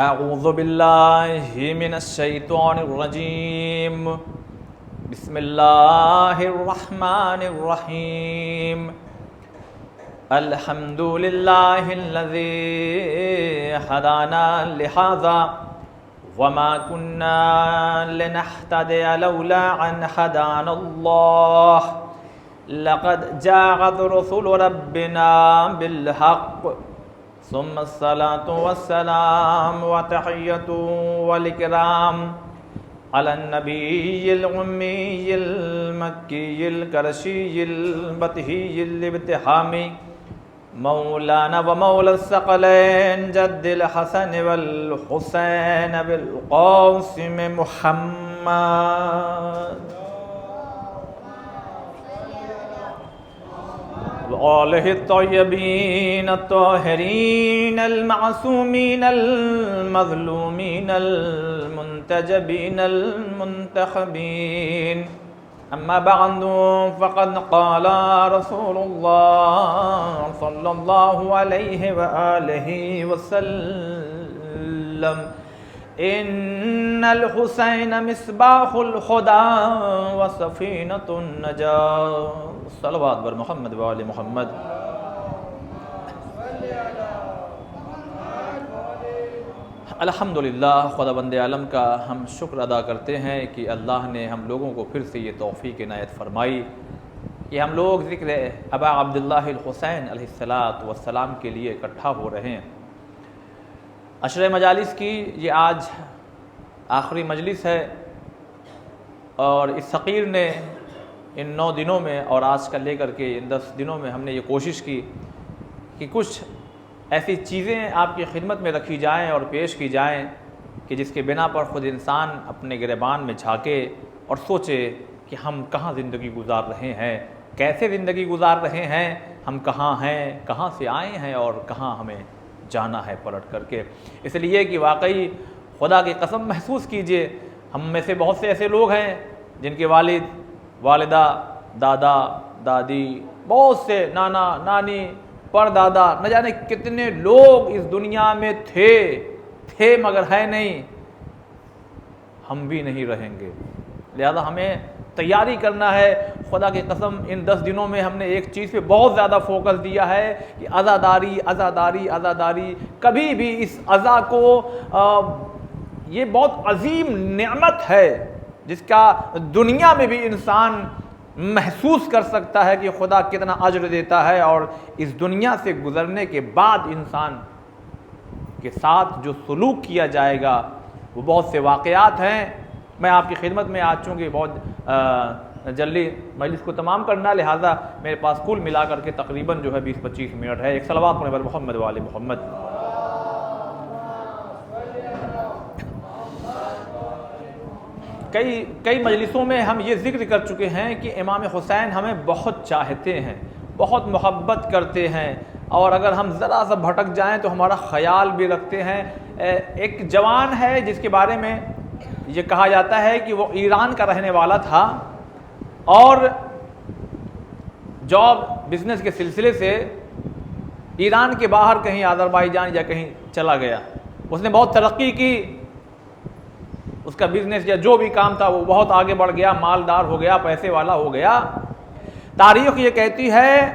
اعوذ باللہ من الشیطان الرجیم بسم اللہ الرحمن الرحیم الحمد للہ الذی ہدانا لہذا وما كنا لنهتدي لولا ان هدانا الله لقد جاءت رسل ربنا بالحق ثم الصلاة والسلام وتحية والإكرام على النبي الأمي المكي القرشي البتهي الابتهامي مولانا ومولى الثقلين جد الحسن والحسين بالقاسم محمد وآله الطيبين الطاهرين المعصومين المظلومين المنتجبين المنتخبين أما بعد فقد قال رسول الله صلى الله عليه وآله وسلم إن الحسين مصباح الهدى وسفينة النجاة صلوات بر محمد وآل محمد. الحمدللہ خداوند عالم کا ہم شکر ادا کرتے ہیں کہ اللہ نے ہم لوگوں کو پھر سے یہ توفیق عنایت فرمائی کہ ہم لوگ ذکر ابا عبداللہ الحسین علیہ السلام کے لیے اکٹھا ہو رہے ہیں. عشرہ مجالس کی یہ آج آخری مجلس ہے اور اس فقیر نے ان 9 دنوں میں اور آج کا لے کر کے ان 10 دنوں میں ہم نے یہ کوشش کی کہ کچھ ایسی چیزیں آپ کی خدمت میں رکھی جائیں اور پیش کی جائیں کہ جس کے بنا پر خود انسان اپنے گریبان میں جھانکے اور سوچے کہ ہم کہاں زندگی گزار رہے ہیں, کیسے زندگی گزار رہے ہیں, ہم کہاں ہیں, کہاں سے آئے ہیں اور کہاں ہمیں جانا ہے پلٹ کر کے. اس لیے کہ واقعی خدا کی قسم محسوس کیجئے ہم میں سے بہت سے ایسے لوگ ہیں جن کے والد, والدہ, دادا, دادی, بہت سے نانا, نانی, پردادا, نہ جانے کتنے لوگ اس دنیا میں تھے مگر ہے نہیں, ہم بھی نہیں رہیں گے. لہذا ہمیں تیاری کرنا ہے. خدا کی قسم ان 10 دنوں میں ہم نے ایک چیز پہ بہت زیادہ فوکس دیا ہے کہ عزاداری عزاداری عزاداری. کبھی بھی اس عزا کو یہ بہت عظیم نعمت ہے جس کا دنیا میں بھی انسان محسوس کر سکتا ہے کہ خدا کتنا اجر دیتا ہے, اور اس دنیا سے گزرنے کے بعد انسان کے ساتھ جو سلوک کیا جائے گا وہ بہت سے واقعات ہیں. میں آپ کی خدمت میں آج چونکہ بہت جلدی مجلس کو تمام کرنا, لہٰذا میرے پاس کل ملا کر کے تقریباً جو ہے 20-25 منٹ ہے. ایک صلوات پڑھیں بر محمد وآل محمد. کئی مجلسوں میں ہم یہ ذکر کر چکے ہیں کہ امام حسین ہمیں بہت چاہتے ہیں, بہت محبت کرتے ہیں, اور اگر ہم ذرا سا بھٹک جائیں تو ہمارا خیال بھی رکھتے ہیں. ایک جوان ہے جس کے بارے میں یہ کہا جاتا ہے کہ وہ ایران کا رہنے والا تھا اور جاب بزنس کے سلسلے سے ایران کے باہر کہیں آذربائیجان یا کہیں چلا گیا. اس نے بہت ترقی کی, اس کا بزنس یا جو بھی کام تھا وہ بہت آگے بڑھ گیا, مالدار ہو گیا, پیسے والا ہو گیا. تاریخ یہ کہتی ہے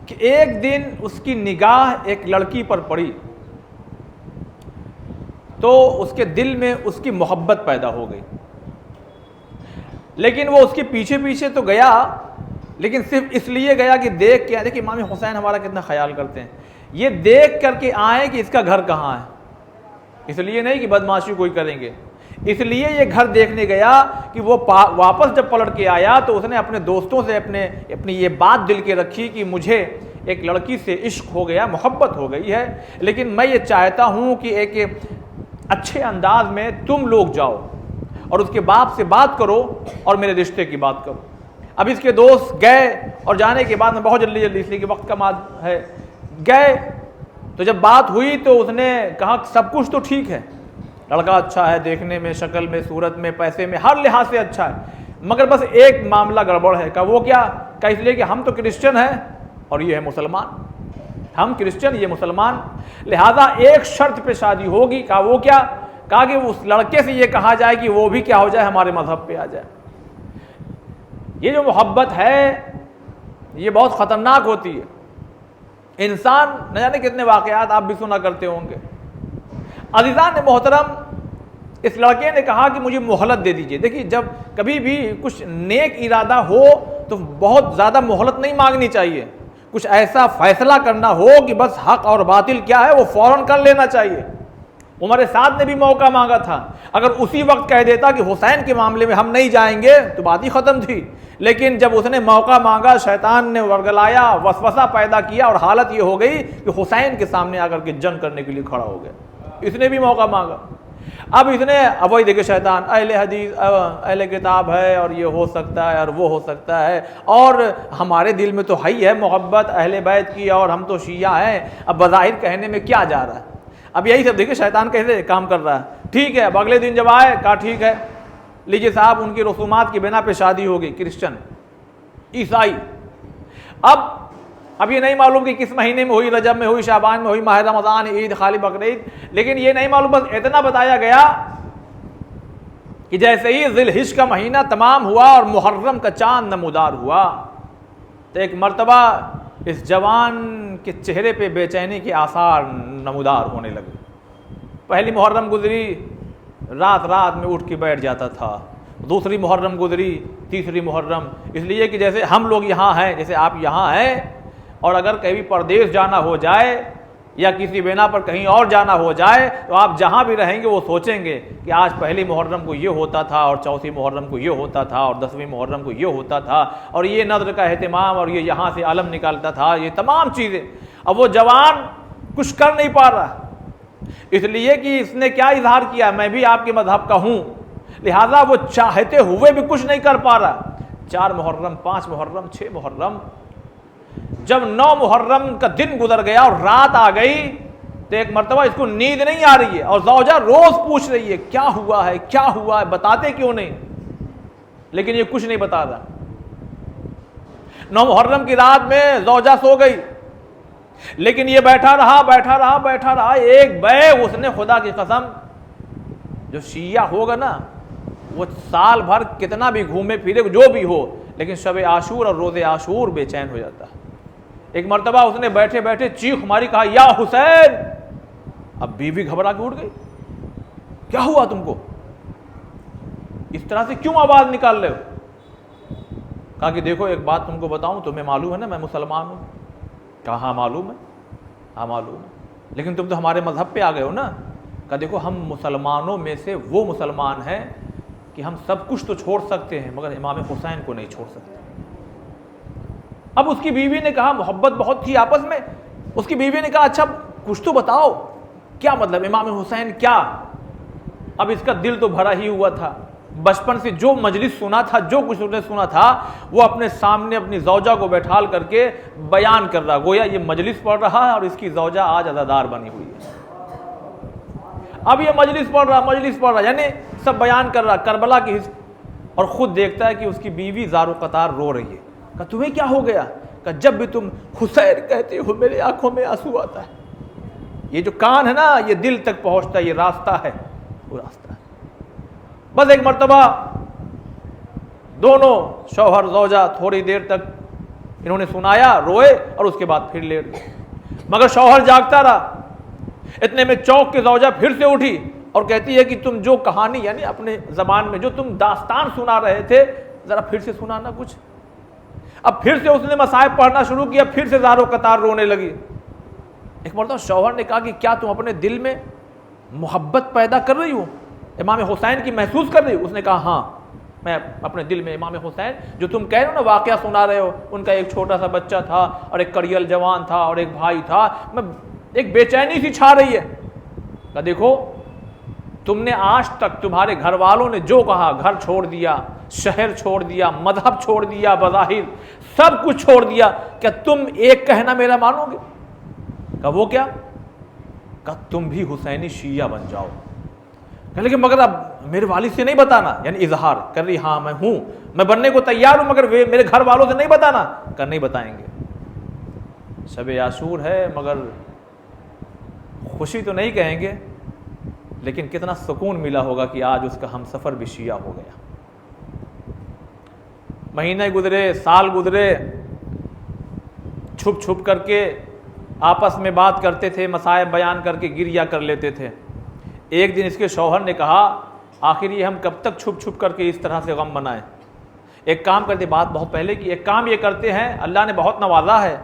کہ ایک دن اس کی نگاہ ایک لڑکی پر پڑی تو اس کے دل میں اس کی محبت پیدا ہو گئی. لیکن وہ اس کے پیچھے پیچھے تو گیا, لیکن صرف اس لیے گیا کہ دیکھ کے آئے کہ امام حسین ہمارا کتنا خیال کرتے ہیں, یہ دیکھ کر کے آئے کہ اس کا گھر کہاں ہے. اس لیے نہیں کہ بدمعاشی کوئی کریں گے, اس لیے یہ گھر دیکھنے گیا کہ وہ واپس جب پلٹ کے آیا تو اس نے اپنے دوستوں سے اپنی یہ بات دل کے رکھی کہ مجھے ایک لڑکی سے عشق ہو گیا, محبت ہو گئی ہے, لیکن میں یہ چاہتا ہوں کہ ایک اچھے انداز میں تم لوگ جاؤ اور اس کے باپ سے بات کرو اور میرے رشتے کی بات کرو. اب اس کے دوست گئے اور جانے کے بعد میں بہت جلدی اس لیے کہ وقت کا ماد ہے گئے تو جب بات ہوئی تو اس نے کہا سب کچھ تو ٹھیک ہے, لڑکا اچھا ہے, دیکھنے میں, شکل میں, صورت میں, پیسے میں, ہر لحاظ سے اچھا ہے, مگر بس ایک معاملہ گڑبڑ ہے. کہا وہ کیا؟ کہا اس لیے کہ ہم تو کرسچن ہیں اور یہ ہے مسلمان. ہم کرسچن یہ مسلمان، لہذا ایک شرط پہ شادی ہوگی۔ کہا وہ کیا؟ کہا کہ اس لڑکے سے یہ کہا جائے کہ وہ بھی کیا ہو جائے، ہمارے مذہب پہ آ جائے۔ یہ جو محبت ہے یہ بہت خطرناک ہوتی ہے۔ انسان نہ جانے کتنے واقعات آپ بھی سنا کرتے ہوں گے۔ عزیزان محترم، اس لڑکے نے کہا کہ مجھے مہلت دے دیجئے۔ دیکھیے جب کبھی بھی کچھ نیک ارادہ ہو تو بہت زیادہ مہلت نہیں مانگنی چاہیے، کچھ ایسا فیصلہ کرنا ہو کہ بس حق اور باطل کیا ہے وہ فوراً کر لینا چاہیے۔ عمر سعد نے بھی موقع مانگا تھا، اگر اسی وقت کہہ دیتا کہ حسین کے معاملے میں ہم نہیں جائیں گے تو بات ہی ختم تھی، لیکن جب اس نے موقع مانگا شیطان نے ورگلایا، وسوسہ پیدا کیا اور حالت یہ ہو گئی کہ حسین کے سامنے آ کر کے جنگ کرنے کے لیے کھڑا ہو گیا۔ اس نے بھی موقع مانگا، اب اس نے وہی دیکھے شیطان اہل حدیث اہل کتاب ہے اور یہ ہو سکتا ہے اور وہ ہو سکتا ہے، اور ہمارے دل میں تو ہے محبت اہل بیت کی اور ہم تو شیعہ ہیں، اب بظاہر کہنے میں کیا جا رہا ہے۔ اب یہی سب دیکھیں شیطان کیسے کام کر رہا ہے۔ ٹھیک ہے، اب اگلے دن جب آئے کہا ٹھیک ہے لیجیے صاحب، ان کی رسومات کی بنا پہ شادی ہوگی، کرسچن عیسائی۔ اب یہ نہیں معلوم کہ کس مہینے میں ہوئی، رجب میں ہوئی، شعبان میں ہوئی، ماہ رمضان، عید، خالی بقرعید، لیکن یہ نہیں معلوم، بس اتنا بتایا گیا کہ جیسے ہی ذی الحجہ کا مہینہ تمام ہوا اور محرم کا چاند نمودار ہوا تو ایک مرتبہ اس جوان کے چہرے پہ بے چینی کے آثار نمودار ہونے لگے۔ پہلی محرم گزری، رات میں اٹھ کے بیٹھ جاتا تھا، دوسری محرم گزری، تیسری محرم، اس لیے کہ جیسے ہم لوگ یہاں ہیں، جیسے آپ یہاں ہیں، اور اگر کہیں پردیس جانا ہو جائے یا کسی بنا پر کہیں اور جانا ہو جائے تو آپ جہاں بھی رہیں گے وہ سوچیں گے کہ آج پہلی محرم کو یہ ہوتا تھا اور چوتھی محرم کو یہ ہوتا تھا اور 10ویں محرم کو یہ ہوتا تھا اور یہ نظر کا اہتمام اور یہ یہاں سے علم نکالتا تھا، یہ تمام چیزیں۔ اب وہ جوان کچھ کر نہیں پا رہا، اس لیے کہ اس نے کیا اظہار کیا، میں بھی آپ کے مذہب کا ہوں، لہذا وہ چاہتے ہوئے بھی کچھ نہیں کر پا رہا۔ 4 محرم، 5 محرم، 6 محرم، جب 9 محرم کا دن گزر گیا اور رات آ گئی تو ایک مرتبہ اس کو نیند نہیں آ رہی ہے اور زوجہ روز پوچھ رہی ہے کیا ہوا ہے، کیا ہوا ہے، بتاتے کیوں نہیں، لیکن یہ کچھ نہیں بتا رہا۔ 9 محرم کی رات میں زوجہ سو گئی، لیکن یہ بیٹھا رہا، ایک بیگ اس نے، خدا کی قسم جو شیعہ ہوگا نا وہ سال بھر کتنا بھی گھومے پھرے جو بھی ہو، لیکن شب عاشور اور روز عاشور بے چین ہو جاتا ہے۔ ایک مرتبہ اس نے بیٹھے بیٹھے چیخ ماری، کہا یا حسین۔ اب بیوی گھبرا کے اٹھ گئی، کیا ہوا تم کو، اس طرح سے کیوں آواز نکال رہے ہو؟ کہا کہ دیکھو ایک بات تم کو بتاؤں، تمہیں معلوم ہے نا میں مسلمان ہوں؟ کہا ہاں معلوم ہے، لیکن تم تو ہمارے مذہب پہ آ گئے ہو نا۔ کہا دیکھو ہم مسلمانوں میں سے وہ مسلمان ہیں کہ ہم سب کچھ تو چھوڑ سکتے ہیں مگر امام حسین کو نہیں چھوڑ سکتے۔ اب اس کی بیوی نے کہا، محبت بہت تھی آپس میں، اس کی بیوی نے کہا اچھا کچھ تو بتاؤ، کیا مطلب امام حسین کیا؟ اب اس کا دل تو بھرا ہی ہوا تھا، بچپن سے جو مجلس سنا تھا، جو کچھ اس نے سنا تھا وہ اپنے سامنے اپنی زوجہ کو بیٹھال کر کے بیان کر رہا، گویا یہ مجلس پڑھ رہا ہے اور اس کی زوجہ آج عزادار بنی ہوئی ہے۔ اب یہ مجلس پڑھ رہا یعنی سب بیان کر رہا کربلا کی، اور خود دیکھتا ہے کہ اس کی بیوی زار و قطار رو رہی ہے۔ کہا تمہیں کیا ہو گیا؟ کہا جب بھی تم حسین کہتے ہو میرے آنکھوں میں آنسو آتا ہے۔ یہ جو کان ہے نا یہ دل تک پہنچتا ہے، یہ راستہ ہے، وہ راستہ ہے۔ بس ایک مرتبہ دونوں شوہر زوجہ تھوڑی دیر تک انہوں نے سنایا، روئے اور اس کے بعد پھر لیٹ گئے، مگر شوہر جاگتا رہا۔ اتنے میں چوک کے زوجہ پھر سے اٹھی اور کہتی ہے کہ تم جو کہانی یعنی اپنے زبان میں جو تم داستان سنا رہے تھے ذرا پھر سے سنانا کچھ۔ اب پھر سے اس نے مصائب پڑھنا شروع کیا، پھر سے زار و قطار رونے لگی۔ ایک مرتبہ شوہر نے کہا کہ کیا تم اپنے دل میں محبت پیدا کر رہی ہو، امام حسین کی محسوس کر رہی ہو؟ اس نے کہا ہاں میں اپنے دل میں امام حسین جو تم کہہ رہے ہو نا واقعہ سنا رہے ہو، ان کا ایک چھوٹا سا بچہ تھا اور ایک کڑیل جوان تھا اور ایک بھائی تھا، میں ایک بے چینی سی چھا رہی ہے۔ کہا دیکھو تم نے آج تک تمہارے گھر والوں نے جو کہا، گھر چھوڑ دیا، شہر چھوڑ دیا، مذہب چھوڑ دیا، بظاہر سب کچھ چھوڑ دیا، کیا تم ایک کہنا میرا مانو گے؟ کہا وہ کیا؟ کہا تم بھی حسینی شیعہ بن جاؤ۔ کہا لیکن مگر اب میرے والد سے نہیں بتانا، یعنی اظہار کر رہی ہاں میں ہوں، میں بننے کو تیار ہوں، مگر میرے گھر والوں سے نہیں بتانا۔ کہا نہیں بتائیں گے۔ شب عاشور ہے مگر خوشی تو نہیں کہیں گے، لیکن کتنا سکون ملا ہوگا کہ آج اس کا ہم سفر بھی شیعہ ہو گیا۔ مہینے گزرے، سال گزرے، چھپ چھپ کر کے آپس میں بات کرتے تھے، مصائب بیان کر کے گریا کر لیتے تھے۔ ایک دن اس کے شوہر نے کہا آخر یہ ہم کب تک چھپ چھپ کر کے اس طرح سے غم منائیں، ایک کام کرتے، بات بہت پہلے کی، ایک کام یہ کرتے ہیں، اللہ نے بہت نوازا ہے،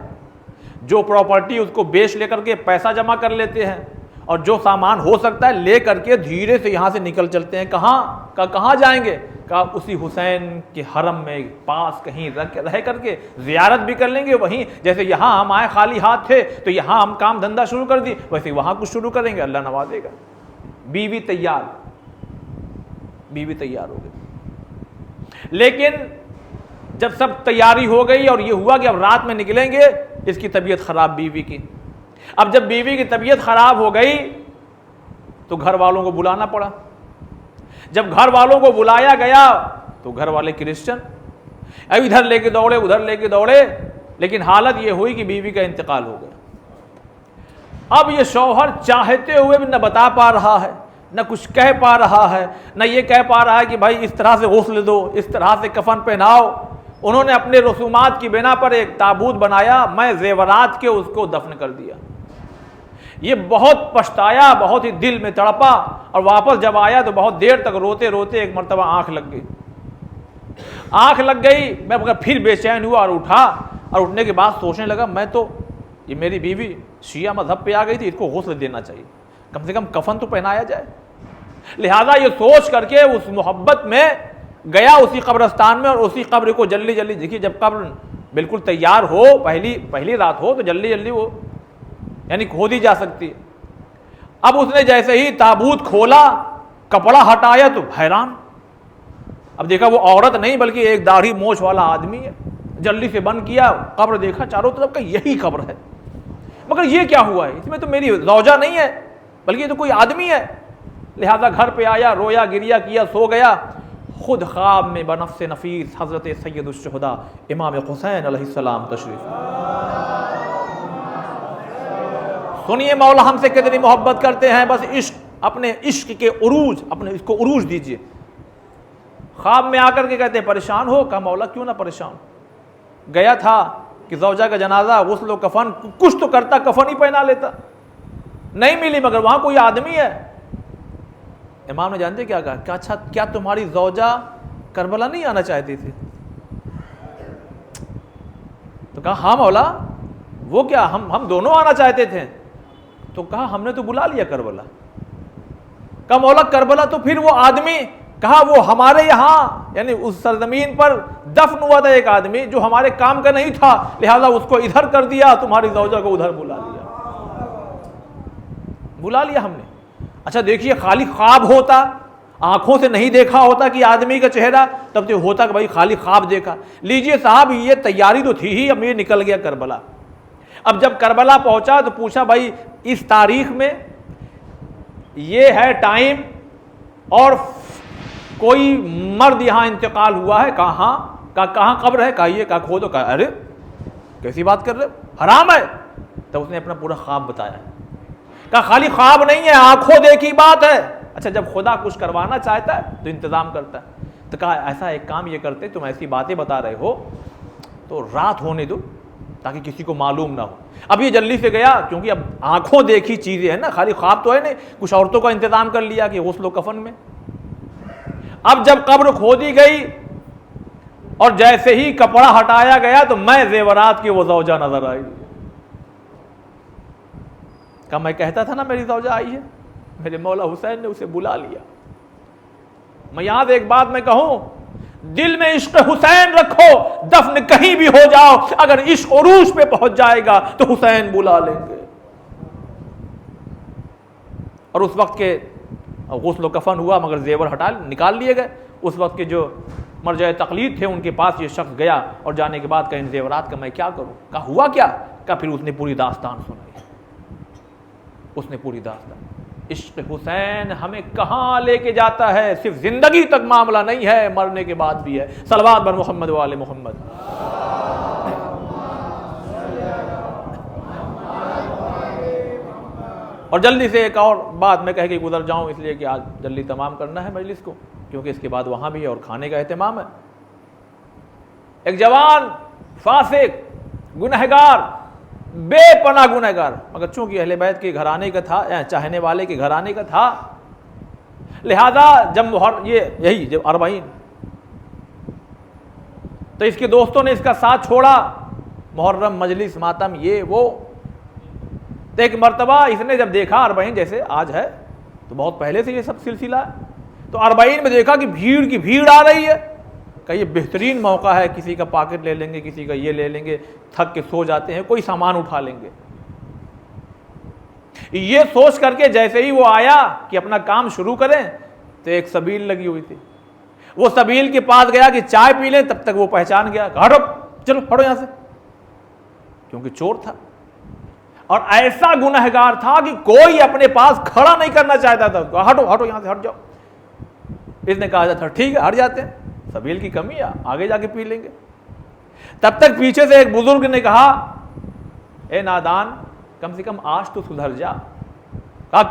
جو پراپرٹی اس کو بیچ لے کر کے پیسہ جمع کر لیتے ہیں، اور جو سامان ہو سکتا ہے لے کر کے دھیرے سے یہاں سے نکل چلتے ہیں۔ کہاں جائیں گے؟ کہا اسی حسین کے حرم میں پاس کہیں رہ کر کے زیارت بھی کر لیں گے، وہیں جیسے یہاں ہم آئے خالی ہاتھ تھے تو یہاں ہم کام دھندا شروع کر دی، ویسے وہاں کچھ شروع کریں گے، اللہ نوازے گا۔ بیوی تیار ہو گئی، لیکن جب سب تیاری ہو گئی اور یہ ہوا کہ اب رات میں نکلیں گے، اس کی طبیعت خراب بیوی کی۔ اب جب بیوی کی طبیعت خراب ہو گئی تو گھر والوں کو بلانا پڑا۔ جب گھر والوں کو بلایا گیا تو گھر والے کرسچن، اب ادھر لے کے دوڑے ادھر لے کے دوڑے، لیکن حالت یہ ہوئی کہ بیوی کا انتقال ہو گیا۔ اب یہ شوہر چاہتے ہوئے بھی نہ بتا پا رہا ہے، نہ کچھ کہہ پا رہا ہے، نہ یہ کہہ پا رہا ہے کہ بھائی اس طرح سے غسل دو، اس طرح سے کفن پہناؤ۔ انہوں نے اپنے رسومات کی بنا پر ایک تابوت بنایا، میں زیورات کے اس کو دفن کر دیا۔ یہ بہت پچھتایا، بہت ہی دل میں تڑپا، اور واپس جب آیا تو بہت دیر تک روتے روتے ایک مرتبہ آنکھ لگ گئی۔ میں پھر بے چین ہوا اور اٹھا، اور اٹھنے کے بعد سوچنے لگا میں تو، یہ میری بیوی شیعہ مذہب پہ آ گئی تھی، اس کو غسل دینا چاہیے، کم سے کم کفن تو پہنایا جائے۔ لہذا یہ سوچ کر کے اس محبت میں گیا اسی قبرستان میں، اور اسی قبر کو جلدی دیکھیے، جب قبر بالکل تیار ہو، پہلی رات ہو تو جلدی وہ یعنی کھودی جا سکتی ہے۔ اب اس نے جیسے ہی تابوت کھولا، کپڑا ہٹایا تو حیران، اب دیکھا وہ عورت نہیں بلکہ ایک داڑھی مونچھ والا آدمی ہے۔ جلدی سے بند کیا، قبر دیکھا چاروں طرف کہ یہی قبر ہے، مگر یہ کیا ہوا ہے؟ اس میں تو میری زوجہ نہیں ہے بلکہ یہ تو کوئی آدمی ہے۔ لہذا گھر پہ آیا، رویا گریا کیا، سو گیا۔ خود خواب میں بنفس نفیس حضرت سید الشہداء امام حسین علیہ السلام تشریف۔ سنیے مولا ہم سے کتنی محبت کرتے ہیں، بس عشق، اپنے عشق کے عروج، اپنے اس کو عروج دیجئے۔ خواب میں آ کر کے کہتے ہیں پریشان ہو؟ کہا مولا کیوں نہ پریشان، گیا تھا کہ زوجہ کا جنازہ، غسل و کفن کچھ تو کرتا، کفن ہی پہنا لیتا، نہیں ملی، مگر وہاں کوئی آدمی ہے۔ امام نے جانتے کیا کہا؟ کہ اچھا کیا تمہاری زوجہ کربلا نہیں آنا چاہتی تھی؟ تو کہا ہاں مولا، وہ کیا، ہم دونوں آنا چاہتے تھے۔ تو کہا ہم نے تو بلا لیا کربلا۔ کہا مولا کربلا تو پھر وہ آدمی، کہا وہ ہمارے یہاں یعنی اس سرزمین پر دفن ہوا تھا ایک آدمی جو ہمارے کام کا نہیں تھا، لہذا اس کو ادھر کر دیا، تمہاری زوجہ کو ادھر بلا لیا ہم نے۔ اچھا دیکھیے، خالی خواب ہوتا، آنکھوں سے نہیں دیکھا ہوتا کہ آدمی کا چہرہ، تب تو ہوتا کہ بھائی خالی خواب دیکھا۔ لیجئے صاحب، یہ تیاری تو تھی ہی، اب یہ نکل گیا کربلا۔ اب جب کربلا پہنچا تو پوچھا بھائی اس تاریخ میں یہ ہے ٹائم، اور کوئی مرد یہاں انتقال ہوا ہے؟ کہاں؟ کہاں قبر ہے؟ کہا کہا کھودو۔ کہا ارے کیسی بات کر رہے، حرام ہے۔ تو اس نے اپنا پورا خواب بتایا۔ کہا خالی خواب نہیں ہے، آنکھوں دیکھی بات ہے۔ اچھا جب خدا کچھ کروانا چاہتا ہے تو انتظام کرتا ہے۔ تو کہا ایسا ایک کام یہ کرتے، تم ایسی باتیں بتا رہے ہو تو رات ہونے دو تاکہ کسی کو معلوم نہ ہو۔ اب یہ جلدی سے گیا، کیونکہ اب آنکھوں دیکھی چیزیں ہیں نا، خالی خواب تو ہے نہیں، کچھ عورتوں کا انتظام کر لیا کہ غسل و کفن میں۔ اب جب قبر کھودی گئی اور جیسے ہی کپڑا ہٹایا گیا تو میں زیورات کی وہ زوجہ نظر آئی۔ کہا میں کہتا تھا نا میری زوجہ آئی ہے، میرے مولا حسین نے اسے بلا لیا۔ میں یہاں سے ایک بات میں کہوں، دل میں عشق حسین رکھو، دفن کہیں بھی ہو جاؤ، اگر عشق عروج پہ پہنچ جائے گا تو حسین بلا لیں گے۔ اور اس وقت کے غسل و کفن ہوا، مگر زیور نکال لیے گئے۔ اس وقت کے جو مرجع تقلید تھے ان کے پاس یہ شخص گیا، اور جانے کے بعد کہا ان زیورات کا میں کیا کروں؟ کہا ہوا کیا؟ کہا پھر اس نے پوری داستان سنائی، اس نے پوری داستان۔ عشق حسین ہمیں کہاں لے کے جاتا ہے، صرف زندگی تک معاملہ نہیں ہے، مرنے کے بعد بھی ہے۔ صلوات بر محمد و آل محمد۔ اور جلدی سے ایک اور بات میں کہہ کے گزر جاؤں، اس لیے کہ آج جلدی تمام کرنا ہے مجلس کو، کیونکہ اس کے بعد وہاں بھی اور کھانے کا اہتمام ہے۔ ایک جوان فاسق گنہگار، بے پناہ گنہگار، مگر چونکہ اہل بیت کے گھرانے کا تھا، چاہنے والے کے گھرانے کا تھا، لہذا جب یہی جب 40 تو اس کے دوستوں نے اس کا ساتھ چھوڑا، محرم مجلس ماتم یہ وہ، تو ایک مرتبہ اس نے جب دیکھا 40 جیسے آج ہے تو بہت پہلے سے یہ سب سلسلہ ہے، تو 40 میں دیکھا کہ بھیڑ کی بھیڑ آ رہی ہے، کہ یہ بہترین موقع ہے، کسی کا پاکٹ لے لیں گے، کسی کا یہ لے لیں گے، تھک کے سو جاتے ہیں، کوئی سامان اٹھا لیں گے۔ یہ سوچ کر کے جیسے ہی وہ آیا کہ اپنا کام شروع کریں تو ایک سبیل لگی ہوئی تھی، وہ سبیل کے پاس گیا کہ چائے پی لیں، تب تک وہ پہچان گیا، ہٹو چلو ہٹو یہاں سے، کیونکہ چور تھا اور ایسا گنہگار تھا کہ کوئی اپنے پاس کھڑا نہیں کرنا چاہتا تھا، ہٹو ہٹو یہاں سے ہٹ جاؤ۔ اس نے کہا تھا ٹھیک ہے ہٹ جاتے ہیں، سبیل کی کمی ہے، آگے جا کے پی لیں گے۔ تب تک پیچھے سے ایک بزرگ نے کہا اے نادان کم سے کم آج تو سدھر جا۔ کہا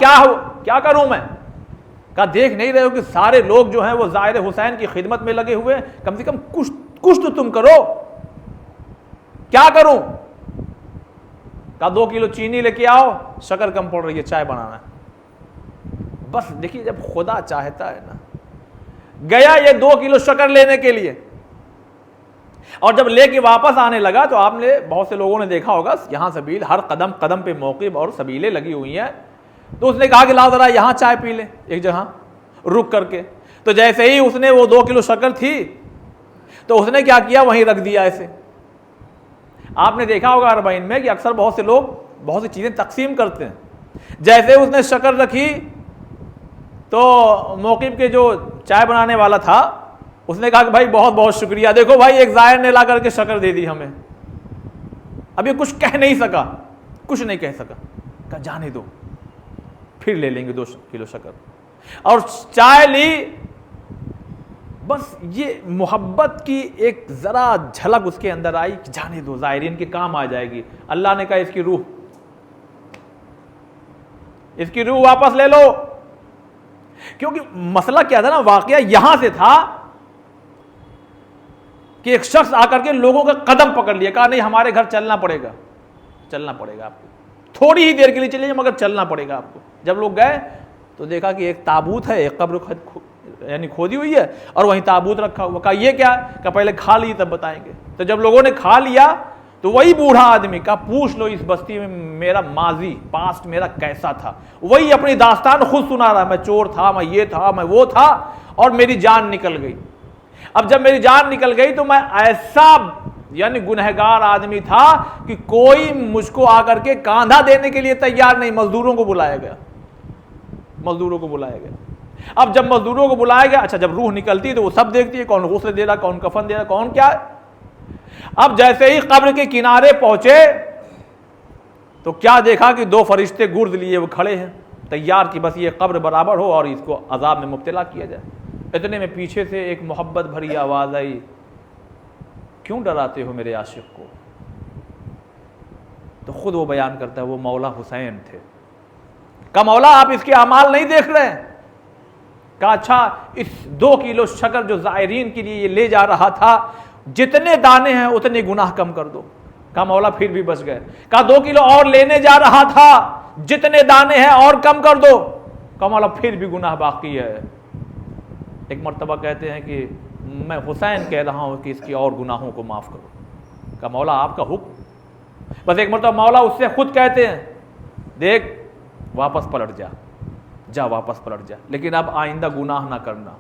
کیا کروں میں؟ کہا دیکھ نہیں رہے ہو کہ سارے لوگ جو ہیں وہ زائر حسین کی خدمت میں لگے ہوئے ہیں، کم سے کم کچھ تو تم کرو۔ کیا کروں؟ کہا 2 کلو چینی لے کے آؤ، شکر کم پڑ رہی ہے، چائے بنانا ہے۔ بس دیکھیے جب خدا چاہتا ہے نا، گیا یہ 2 کلو شکر لینے کے لیے، اور جب لے کے واپس آنے لگا تو آپ نے بہت سے لوگوں نے دیکھا ہوگا یہاں سبیل، ہر قدم قدم پہ موقف اور سبیلیں لگی ہوئی ہیں، تو اس نے کہا کہ لاؤ ذرا یہاں چائے پی لیں ایک جگہ رک کر کے۔ تو جیسے ہی اس نے وہ 2 کلو شکر تھی تو اس نے کیا کیا، وہیں رکھ دیا ایسے۔ آپ نے دیکھا ہوگا 40 میں کہ اکثر بہت سے لوگ بہت سی چیزیں تقسیم کرتے ہیں، جیسے اس نے شکر رکھی تو موقف کے جو چائے بنانے والا تھا اس نے کہا کہ بھائی بہت بہت شکریہ، دیکھو بھائی ایک زائر نے لا کر کے شکر دے دی ہمیں، اب یہ کچھ کہہ نہیں سکا، کچھ نہیں کہہ سکا، کہا جانے دو پھر لے لیں گے 2 کلو شکر، اور چائے لی۔ بس یہ محبت کی ایک ذرا جھلک اس کے اندر آئی کہ جانے دو، زائرین کے کام آ جائے گی۔ اللہ نے کہا اس کی روح واپس لے لو، کیونکہ مسئلہ کیا تھا نا، واقعہ یہاں سے تھا کہ ایک شخص آ کر کے لوگوں کا قدم پکڑ لیا، کہا نہیں ہمارے گھر چلنا پڑے گا آپ کو، تھوڑی ہی دیر کے لیے چلیے مگر چلنا پڑے گا آپ کو۔ جب لوگ گئے تو دیکھا کہ ایک تابوت ہے، ایک قبر یعنی کھودی ہوئی ہے اور وہیں تابوت رکھا ہوا۔ کہا یہ کیا ہے؟ کہ پہلے کھا لیے تب بتائیں گے۔ تو جب لوگوں نے کھا لیا تو وہی بوڑھا آدمی کہا پوچھ لو اس بستی میں میرا ماضی پاسٹ میرا کیسا تھا، وہی اپنی داستان خود سنا رہا، میں چور تھا، میں یہ تھا، میں وہ تھا، اور میری جان نکل گئی۔ اب جب میری جان نکل گئی تو میں ایسا یعنی گنہگار آدمی تھا کہ کوئی مجھ کو آ کر کے کاندھا دینے کے لیے تیار نہیں، مزدوروں کو بلایا گیا۔ اب جب مزدوروں کو بلایا گیا، اچھا جب روح نکلتی تو وہ سب دیکھتی ہے، کون غسل دے رہا، کون کفن دے رہا، کون کیا ہے۔ اب جیسے ہی قبر کے کنارے پہنچے تو کیا دیکھا کہ 2 فرشتے گرد لیے وہ کھڑے ہیں، تیار کہ بس یہ قبر برابر ہو اور اس کو عذاب میں مبتلا کیا جائے۔ اتنے میں پیچھے سے ایک محبت بھری آواز آئی، کیوں ڈراتے ہو میرے عاشق کو؟ تو خود وہ بیان کرتا ہے وہ مولا حسین تھے۔ کہا مولا آپ اس کے اعمال نہیں دیکھ رہے ہیں؟ کہا اچھا اس 2 کلو شکر جو زائرین کے لیے یہ لے جا رہا تھا، جتنے دانے ہیں اتنے گناہ کم کر دو۔ کہا مولا پھر بھی بچ گئے۔ کہا 2 کلو اور لینے جا رہا تھا، جتنے دانے ہیں اور کم کر دو۔ کہا مولا پھر بھی گناہ باقی ہے۔ ایک مرتبہ کہتے ہیں کہ میں حسین کہہ رہا ہوں کہ اس کی اور گناہوں کو معاف کرو۔ کہا مولا آپ کا حکم۔ بس ایک مرتبہ مولا اس سے خود کہتے ہیں دیکھ واپس پلٹ جا واپس پلٹ جا، لیکن اب آئندہ گناہ نہ کرنا۔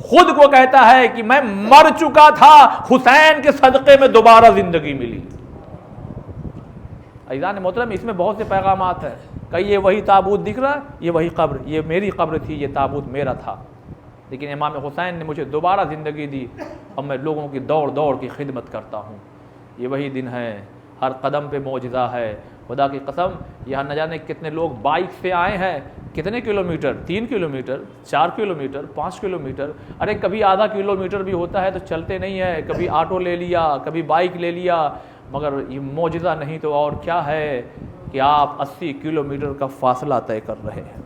خود کو کہتا ہے کہ میں مر چکا تھا، حسین کے صدقے میں دوبارہ زندگی ملی۔ عزیزان محترم اس میں بہت سے پیغامات ہیں، کہ یہ وہی تابوت دکھ رہا ہے، یہ وہی قبر، یہ میری قبر تھی، یہ تابوت میرا تھا، لیکن امام حسین نے مجھے دوبارہ زندگی دی اور میں لوگوں کی دوڑ کی خدمت کرتا ہوں۔ یہ وہی دن ہے، ہر قدم پہ معجزہ ہے۔ خدا کی قسم یہاں نہ جانے کتنے لوگ بائک سے آئے ہیں، کتنے کلومیٹر، 3 کلومیٹر، 4 کلومیٹر، 5 کلومیٹر، ارے کبھی آدھا کلومیٹر بھی ہوتا ہے تو چلتے نہیں ہے، کبھی آٹو لے لیا، کبھی بائک لے لیا، مگر یہ معجزہ نہیں تو اور کیا ہے کہ آپ 80 کلومیٹر کا فاصلہ طے کر رہے ہیں۔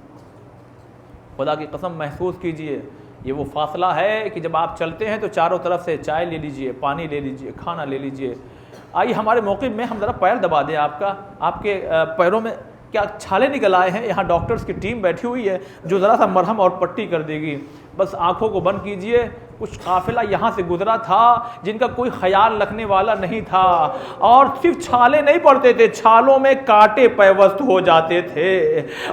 خدا کی قسم محسوس کیجئے، یہ وہ فاصلہ ہے کہ جب آپ چلتے ہیں تو چاروں طرف سے چائے لے لیجئے، پانی لے لیجئے، کھانا لے لیجئے۔ آئیے ہمارے موقف میں ہم ذرا پیر دبا دیں آپ کے پیروں میں کیا چھالے نکل آئے ہیں۔ یہاں ڈاکٹرز کی ٹیم بیٹھی ہوئی ہے جو ذرا سا مرہم اور پٹی کر دے گی۔ بس آنکھوں کو بند کیجئے۔ کچھ قافلہ یہاں سے گزرا تھا جن کا کوئی خیال رکھنے والا نہیں تھا، اور صرف چھالے نہیں پڑتے تھے، چھالوں میں کانٹے پیوست ہو جاتے تھے،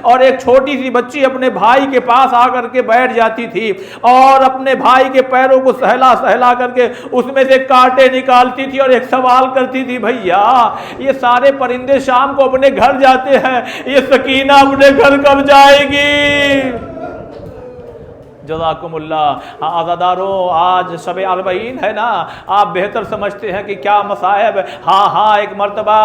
اور ایک چھوٹی سی بچی اپنے بھائی کے پاس آ کر کے بیٹھ جاتی تھی اور اپنے بھائی کے پیروں کو سہلا سہلا کر کے اس میں سے کانٹے نکالتی تھی اور ایک سوال کرتی تھی، بھیا یہ سارے پرندے شام کو اپنے گھر جاتے ہیں، یہ سکینہ اپنے گھر کب جائے گی؟ جزاکم اللہ۔ عزاداروں، آج شب اربعین ہے نا، آپ بہتر سمجھتے ہیں کہ کیا مصائب۔ ہاں ایک مرتبہ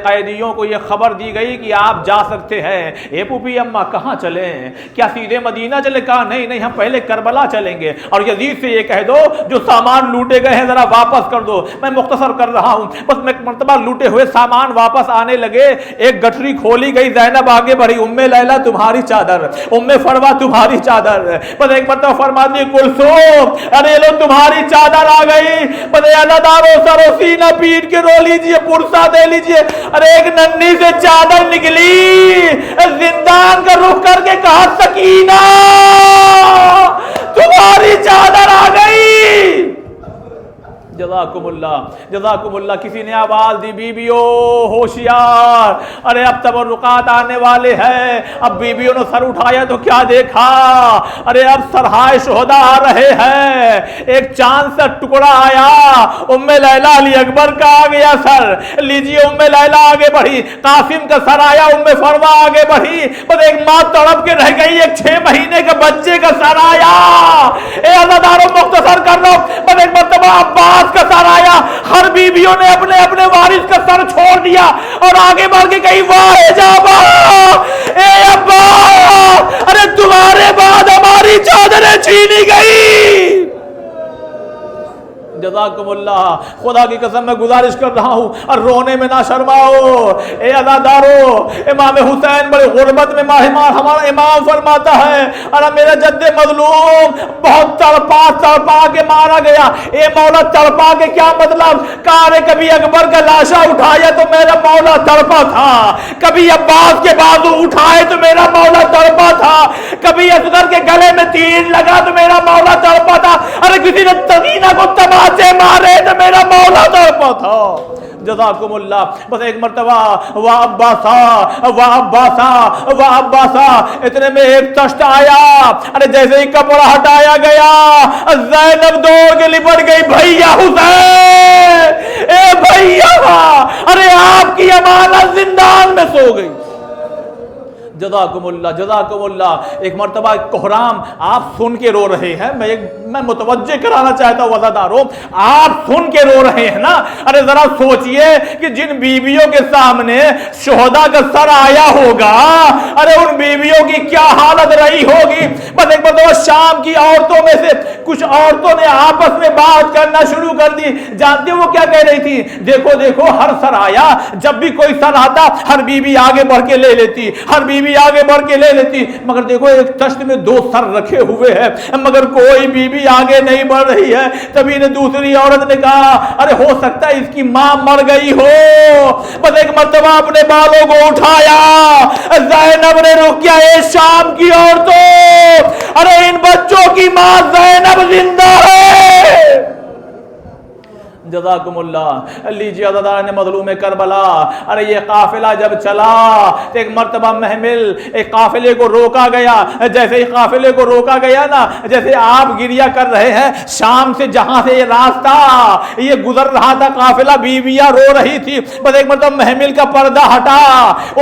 قیدیوں کو یہ خبر دی گئی کہ آپ جا سکتے ہیں۔ اے پوپی اماں کہاں چلیں؟ کیا سیدھے مدینہ چلیں؟ کہا نہیں ہم پہلے کربلا چلیں گے، اور یزید سے یہ کہہ دو جو سامان لوٹے گئے ہیں ذرا واپس کر دو۔ میں مختصر کر رہا ہوں، بس میں ایک مرتبہ لوٹے ہوئے سامان واپس آنے لگے، ایک گٹھری کھولی گئی، زینب آگے بڑھی، ام لیلا تمہاری چادر، ام فروا تمہاری چادر۔ بس ایک مرتبہ فرماتی کلثوم ارے لو تمہاری چادر آ گئی، بس عزادارو سرو سینہ پیٹ کے رو لیجئے، پرسا دے لیجئے۔ ارے ایک ننھی سے چادر نکلی، زندان کا رخ کر کے کہا سکینہ تمہاری چادر آ گئی۔ جزاکم اللہ۔ کسی نے آواز دی، بیویو ہوشیار، ارے اب تبرکات آنے والے ہیں۔ اب بیویوں نے سر اٹھایا تو کیا دیکھا، ارے اب سرہائے شہداء آ رہے ہیں۔ ایک چاند سا ٹکڑا آیا، ام لیلا علی اکبر کا آ گیا سر، لیجیے ام لیلا آگے بڑھی، قاسم کا سر آیا، ام فروا آگے بڑھی، بس ایک ماں تڑپ کے رہ گئی، ایک 6 مہینے کے بچے کا سر آیا۔ اے عزاداروں مختصر کر لو، بس ایک مرتبہ عباس کا سر آیا، ہر بیویوں نے اپنے اپنے وارث کا سر چھوڑ دیا اور آگے بڑھ کے کہی واہ جابا اے ابا، ارے تمہارے بعد ہماری چادریں چھینی گئی۔ جزاکم اللہ۔ خدا کی قسم میں گزارش کر رہا ہوں اور رونے میں نہ شرماؤ۔ اے عزادارو، امام حسین بڑے غربت میں ہمارا امام فرماتا ہے، ارے میرا جد مظلوم بہت تڑپا کے مارا گیا۔ اے مولا تڑپا کے کیا مطلب؟ کارے کبھی اکبر کا لاشا اٹھایا تو میرا مولا تڑپا تھا، کبھی عباس کے بازو اٹھائے تو میرا مولا تڑپا تھا، کبھی اصغر کے گلے میں تیر لگا تو میرا مولا تڑپا تھا، ارے کسی نے تغینہ کو تباہ سے مارے تو میرا مولا تڑپا تھا۔ جزاکم اللہ۔ بس ایک مرتبہ وا عباسا اتنے میں ایک تشت آیا، ارے جیسے ہی کپڑا ہٹایا گیا زینب دوڑ کے لپٹ گئی، بھیا حسین، اے بھیا، ارے آپ کی امانت زندان میں سو گئی۔ جزاکم اللہ۔ ایک مرتبہ کوہرام آپ سن کے رو رہے ہیں، میں متوجہ کرانا چاہتا ہوں وزاداروں، آپ سن کے رو رہے ہیں نا، ارے ذرا سوچئے کہ جن بیویوں کے سامنے شہداء کا سر آیا ہوگا، ارے ان بیویوں کی کیا حالت رہی ہوگی۔ بس ایک مرتبہ شام کی عورتوں میں سے کچھ عورتوں نے آپس میں بات کرنا شروع کر دی۔ جانتے وہ کیا کہہ رہی تھی؟ دیکھو ہر سر آیا، جب بھی کوئی سر آتا ہر بیوی آگے بڑھ کے لے لیتی، ہر بیوی آگے بڑھ کے لے لیتی، مگر دیکھو ایک تشت میں 2 سر رکھے ہوئے ہیں مگر کوئی بیوی آگے نہیں بڑھ رہی ہے۔ تبھی نے دوسری عورت نے کہا، ارے ہو سکتا ہے اس کی ماں مر گئی ہو۔ بس ایک مرتبہ اپنے بالوں کو اٹھایا، زینب نے رخ کیا، اے شام کی عورتوں، ارے ان بچوں کی ماں زینب زندہ ہے۔ جزاکم اللہ۔ لیجیے عزادار نے مظلوم کربلا، ارے یہ قافلہ جب چلا تو ایک مرتبہ محمل ایک قافلے کو روکا گیا، جیسے ہی قافلے کو روکا گیا نا، جیسے آپ گریہ کر رہے ہیں، شام سے جہاں سے یہ راستہ یہ گزر رہا تھا قافلہ، بیویاں رو رہی تھی، بس ایک مرتبہ محمل کا پردہ ہٹا،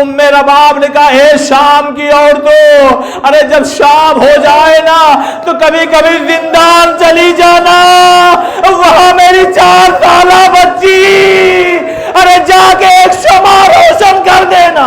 ام رباب نے کہا، اے شام کی عورتوں، ارے جب شام ہو جائے نا تو کبھی کبھی زندان چلی جانا، وہاں میری 4 سالہ بچی، ارے جا کے ایک شمع روشن کر دینا۔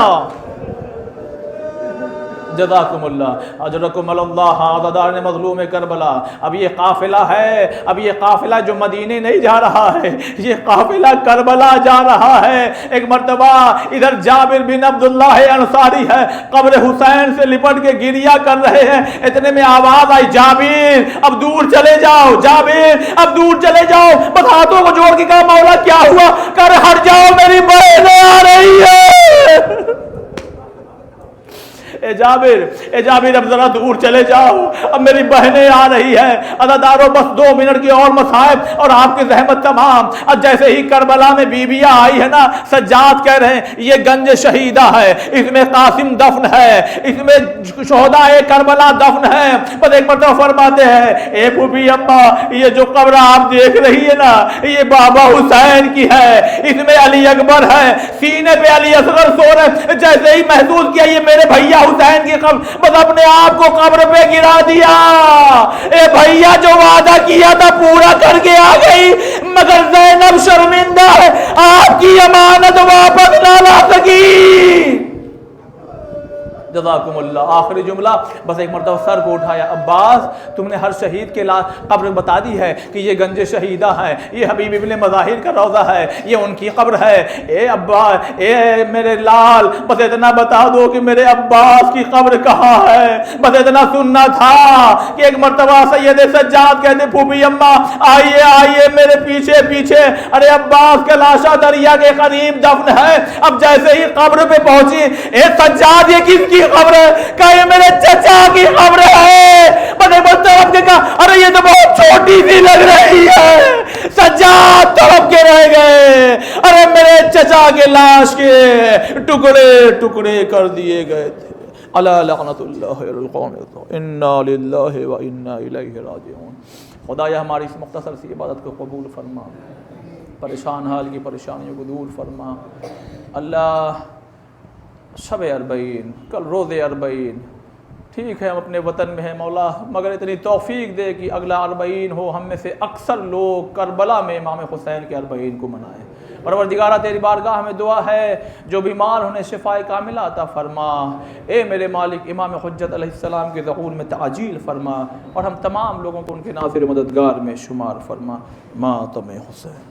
جزاکم اللہ اجرکم اللہ عزادارِ مظلوم کربلا. اب یہ قافلہ ہے، اب یہ قافلہ جو مدینے نہیں جا رہا ہے، یہ قافلہ کربلا جا رہا ہے. ایک مرتبہ ادھر جابر بن عبداللہ انصاری ہے، قبر حسین سے لپٹ کے گریہ کر رہے ہیں. اتنے میں آواز آئی جابر اب دور چلے جاؤ، جابر اب دور چلے جاؤ. بس ہاتھوں کو جوڑ کے کہا مولا کیا ہوا؟ کر ہٹ جاؤ میری بہنیں آ رہی ہے. اے جابر اب ذرا دور چلے جاؤ، اب میری بہنیں آ رہی ہے. عزادارو بس 2 منٹ کی اور مصائب اور آپ کی زحمت تمام. اب جیسے ہی کربلا میں بیویاں آئی ہے نا، سجاد کہہ رہے ہیں یہ گنج شہیدہ ہے، اس میں قاسم دفن ہے، اس میں شہدائے کربلا دفن ہے. بس ایک مرتبہ فرماتے ہیں اے پھوپھی اماں یہ جو قبر آپ دیکھ رہی ہے نا یہ بابا حسین کی ہے، اس میں علی اکبر ہے، سینے پہ علی اصغر سو رہے. جیسے ہی محسوس کیا یہ میرے بھیا حسین کی قبر، بس اپنے آپ کو قبر پہ گرا دیا. اے بھیا جو وعدہ کیا تھا پورا کر کے آ گئی، مگر زینب شرمندہ ہے، آپ کی امانت واپس نہ لا سکی. جزاکم اللہ. آخری جملہ بس ایک مرتبہ سر کو اٹھایا. عباس تم نے ہر شہید کے قبر بتا دی ہے کہ یہ گنج شہیدہ ہے، یہ حبیب ابن مظاہر کا روضہ ہے، یہ ان کی قبر ہے. اے عباس، اے میرے لال، بس اتنا بتا دو کہ میرے عباس کی قبر کہاں ہے. بس اتنا سننا تھا کہ ایک مرتبہ سید سجاد کہتے پھوپھی اماں آئیے آئیے میرے پیچھے پیچھے. ارے عباس کا لاشا دریا کے قریب دفن ہے. اب جیسے ہی قبر پہ پہنچی، اے سجاد یہ کس کی قبر ہے؟ کہ یہ میرے چچا کی قبر ہے. بڑے طرف کے کہا ارے یہ تو بہت چھوٹی سی لگ رہی ہے. سجاد طرف کے رہ گئے. ارے میرے چچا کے لاش کے ٹکڑے ٹکڑے کر دیے گئے تھے. الا لعنت اللہ علی القوم الظالمین. انا للہ و انا الیہ راجعون. خدایا ہماری اس مختصر سی عبادت کو قبول فرما، پریشان حال کی پریشانیوں کو دور فرما. اللہ شب اربعین، کل روز اربعین، ٹھیک ہے ہم اپنے وطن میں ہیں مولا، مگر اتنی توفیق دے کہ اگلا اربعین ہو ہم میں سے اکثر لوگ کربلا میں امام حسین کے اربعین کو منائیں. پروردگارہ تیری بارگاہ میں دعا ہے جو بیمار انہیں شفائے کاملہ عطا فرما. اے میرے مالک امام حجت علیہ السلام کے ظہور میں تعجیل فرما اور ہم تمام لوگوں کو ان کے ناصر مددگار میں شمار فرما. ماتم حسین.